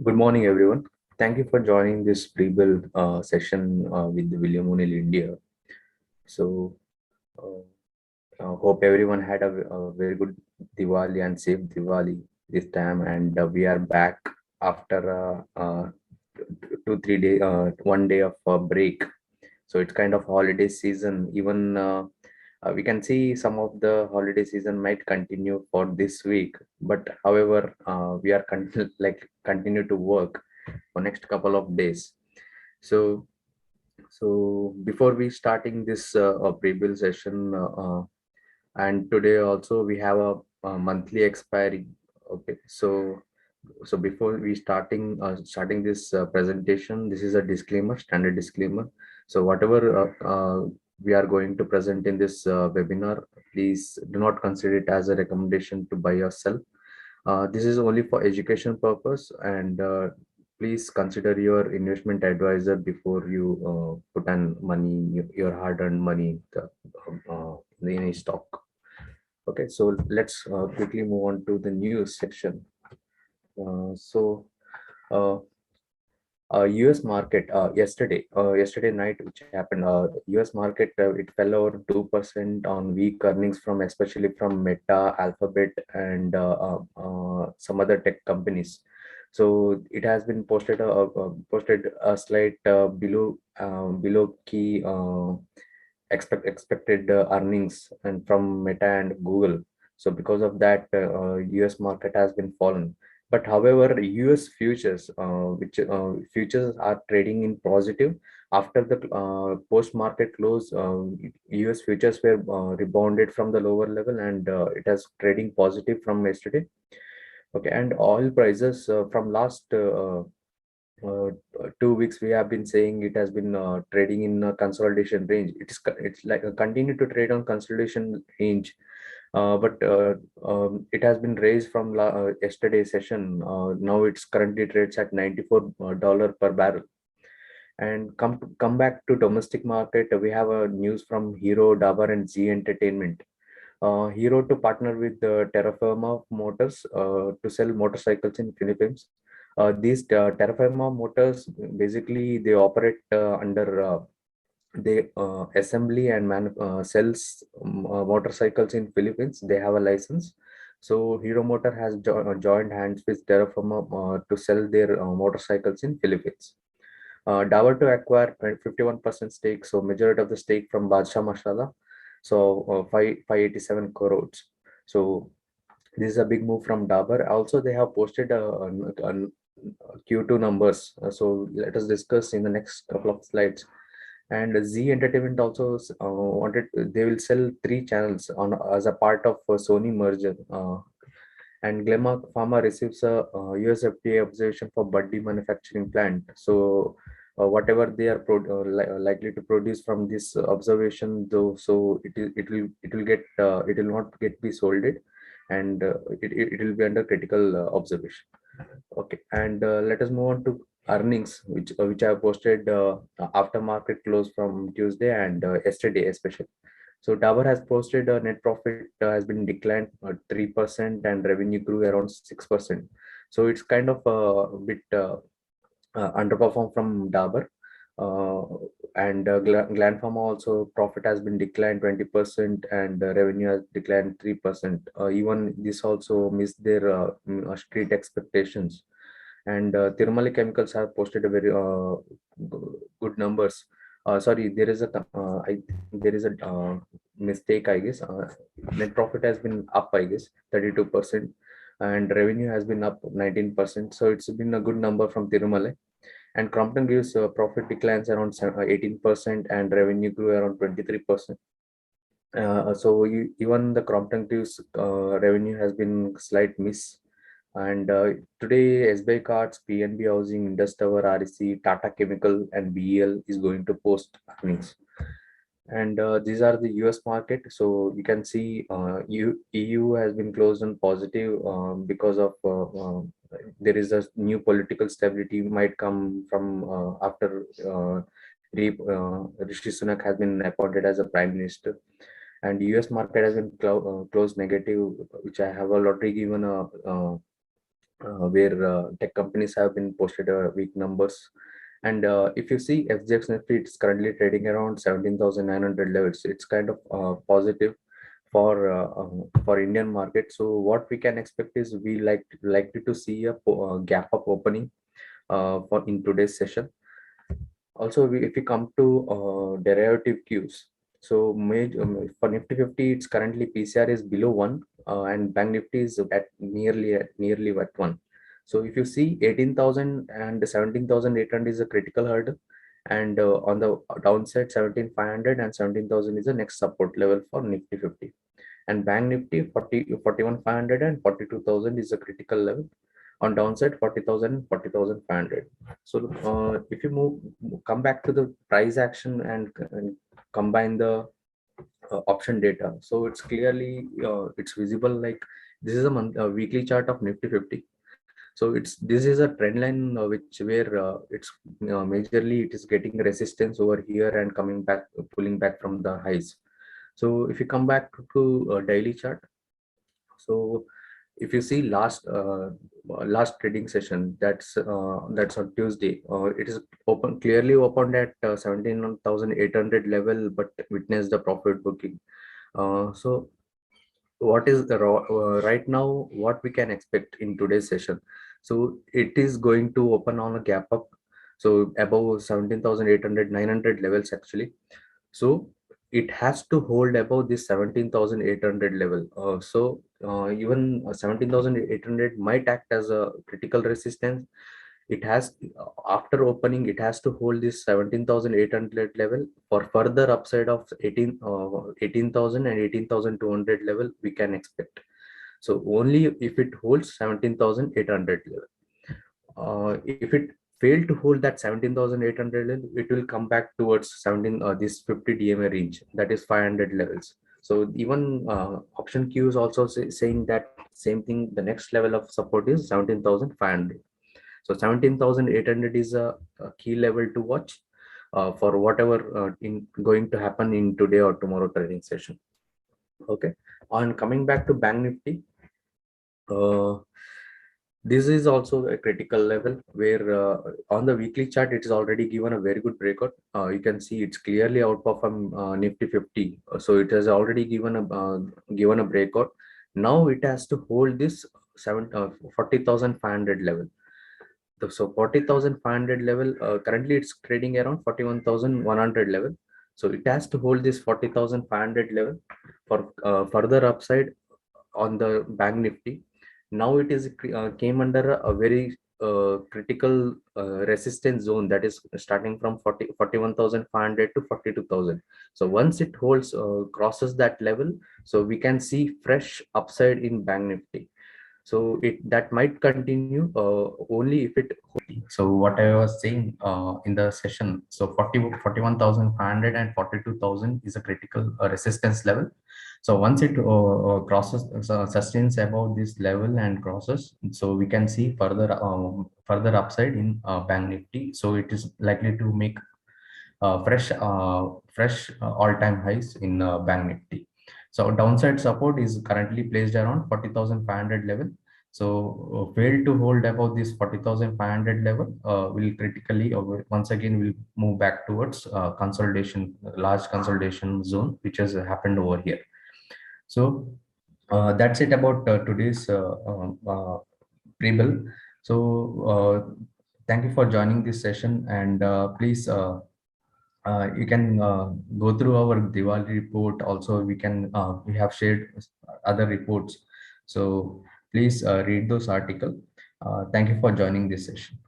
Good morning, everyone. Thank you for joining this pre-build session with William O'Neill India. So, uh, hope everyone had a very good Diwali and safe Diwali this time, and we are back after 2 3 day 1 day of break. So it's kind of holiday season. Even we can see some of the holiday season might continue for this week, but however, we are continue to work for next couple of days. So, so before we starting this pre-bill session, and today also we have a monthly expiry. Okay, so before we starting this presentation, this is a disclaimer, standard disclaimer. So whatever we are going to present in this webinar, please do not consider it as a recommendation to buy or sell. This is only for education purpose, and please consider your investment advisor before you put on money, your hard-earned money in any stock. Okay, so let's quickly move on to the news section. So uh, US market yesterday night, which happened. US market it fell over 2% on weak earnings from especially from Meta, Alphabet, and some other tech companies. So it has been posted a slight below key expected earnings and from Meta and Google. So because of that, US market has been fallen. But however, US futures, which futures are trading in positive after the post-market close. US futures were rebounded from the lower level, and it has trading positive from yesterday. Okay, and oil prices from last 2 weeks we have been saying it has been trading in a consolidation range. It's like a continue to trade on consolidation range, but it has been raised from yesterday's session. Now it's currently trades at $94 per barrel. And come back to domestic market, we have a news from Hero, Dabur, and Zee Entertainment. Hero to partner with Terra Firma Motors to sell motorcycles in Philippines. These Terra Firma Motors basically they operate under they assembly and sells motorcycles in Philippines. They have a license. So Hero Motor has joined hands with Terra Firma to sell their motorcycles in Philippines. Dabur to acquire 51% stake, so majority of the stake from Badshah Masala, so 587 crores. So this is a big move from Dabur. Also, they have posted Q2 numbers. So let us discuss in the next couple of slides. And Zee Entertainment also wanted they will sell 3 channels on as a part of Sony merger. And Gland Pharma receives a US FDA observation for Buddy manufacturing plant. So whatever they are likely to produce from this observation, though, so it will not get be sold it, and it will be under critical observation. Okay, and let us move on to earnings, which I have posted after market close from Tuesday and yesterday especially. So Dabur has posted a net profit has been declined 3% and revenue grew around 6%. So it's kind of a bit underperformed from Dabur. And Gland Pharma also profit has been declined 20% and revenue has declined 3%. Even this also missed their street expectations. And Thirumalai Chemicals have posted a very good numbers. Sorry, there is a there is a mistake, I guess. Net profit has been up, I guess, 32%, and revenue has been up 19%. So it's been a good number from Thirumalai. And Crompton Greaves profit declines around 18% and revenue grew around 23%. Even the Crompton Greaves revenue has been slight miss. And today, SBI Cards, PNB Housing, Indus Tower, REC, Tata Chemical, and BEL is going to post earnings. And these are the US market. So you can see EU has been closed on positive because of there is a new political stability might come from after Rishi Sunak has been appointed as a prime minister. And US market has been closed negative, which I have already given a where tech companies have been posted weak numbers. And if you see FGX Nifty, it's currently trading around 17,900 levels. It's kind of positive for Indian market. So what we can expect is we likely to see a gap up opening for in today's session. Also, if we come to derivative cues, so for Nifty 50, it's currently PCR is below 1, and Bank Nifty is at nearly at 1. So if you see 18,000 and 17,800 is a critical hurdle, and on the downside 17,500 and 17,000 is the next support level for Nifty 50. And Bank Nifty 41,500 and 42,000 is a critical level. On downside 40,000 and 40,500. So if you come back to the price action and combine the option data, so it's clearly it's visible, like this is a weekly chart of Nifty 50. So this is a trend line which where it's majorly it is getting resistance over here and coming back, pulling back from the highs. So if you come back to daily chart, so if you see last trading session, that's on Tuesday, it is clearly opened at 17,800 level, but witnessed the profit booking. So what is the right now what we can expect in today's session? So it is going to open on a gap up, so above 17,800 900 levels actually. So it has to hold above this 17,800 level. Even 17,800 might act as a critical resistance. It has, after opening, it has to hold this 17,800 level for further upside of 18,000 and 18,200 level we can expect. So only if it holds 17,800 level. If it failed to hold that 17,800 level, it will come back towards 17 this 50 DMA range, that is 500 levels. So even option Q is also saying that same thing. The next level of support is 17,500. So 17,800 is a key level to watch for whatever in going to happen in today or tomorrow trading session. Okay. On coming back to Bank Nifty, uh, this is also a critical level where on the weekly chart it is already given a very good breakout. You can see it's clearly outperformed Nifty 50. So it has already given a breakout. Now it has to hold this 40,500 level. So 40,500 level, currently it's trading around 41,100 level. So it has to hold this 40,500 level for further upside on the Bank Nifty. Now it is came under a very critical resistance zone, that is starting from 41,500 to 42,000. So once it holds crosses that level, so we can see fresh upside in Bank Nifty. So that might continue only if it. So what I was saying in the session, so 41,500 and 42,000 is a critical resistance level. So once it crosses, sustains above this level and crosses, so we can see further upside in Bank Nifty. So it is likely to make fresh all-time highs in Bank Nifty. So downside support is currently placed around 40,500 level. So fail to hold above this 40,500 level will critically once again will move back towards consolidation, large consolidation zone, which has happened over here. So that's it about today's pre-bill. So thank you for joining this session, and please you can go through our Diwali report. Also, we have shared other reports. So please read those articles. Thank you for joining this session.